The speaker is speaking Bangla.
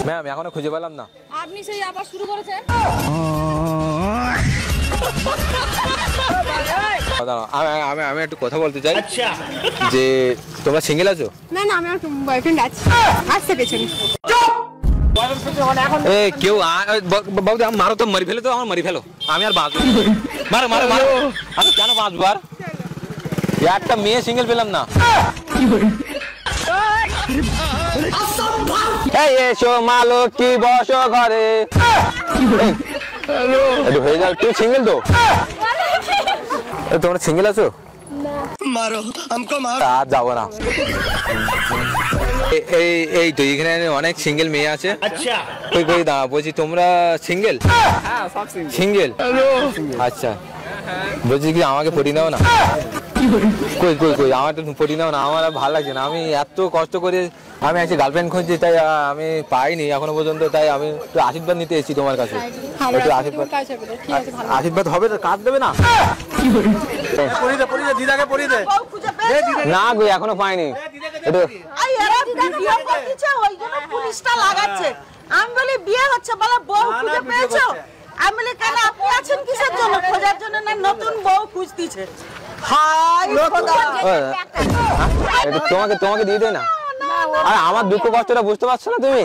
ম্যাম এখনো খুঁজে পেলাম না। আপনি সেই আবার শুরু করেছেন। আমি একটু কথা বলতে চাই যে তোমরা সিঙ্গেল আছো? না না, আমার বয়ফ্রেন্ড আছে। আসছে পেছনে। কেউ বাবু মারো তো, মারি ফেলো তো, আমার মারি ফেলো, আমি আর বাঁচবো। মারো মারো মারো, আমি কেন বাঁচবো আর? একটা মেয়ে সিঙ্গেল পেলাম না। এসো মালো কি বসো ঘরে হয়ে যাও। তুই সিঙ্গেল তো? তোমরা সিঙ্গেল আছো? মারো हमको मारो। আর যাবো না। এই তো এখানে অনেক সিঙ্গেল মেয়ে আছে। আচ্ছা কই কই দাঁড়া, বলছি তোমরা সিঙ্গেল? হ্যাঁ সব সিঙ্গেল। আচ্ছা, বলছি কি আমাকে পটি নাও না? কই কই কই আমার তো পটি নাও না, আমার আর ভালো লাগছে না। আমি এত কষ্ট করে আমি একটা গার্লফ্রেন্ড খুঁজছি, তাই আমি পাইনি এখনো পর্যন্ত, তাই আমি একটু আশীর্বাদ নিতে এসেছি তোমার কাছে। একটু আশীর্বাদ হবে তো, কাজ দেবে না? না গো এখনো পাইনি। আমি বলি বিয়ে হচ্ছে, বলে বউ খুঁজে পেয়েছো? আমি বলি কেন, আপনি আছেন কিসের জন্য? খোঁজার জন্য না নতুন বউ খুঁজতেছে? তোমাকে দিয়ে দেয় না? আর আমার দুঃখ কষ্টটা বুঝতে পারছো না তুমি?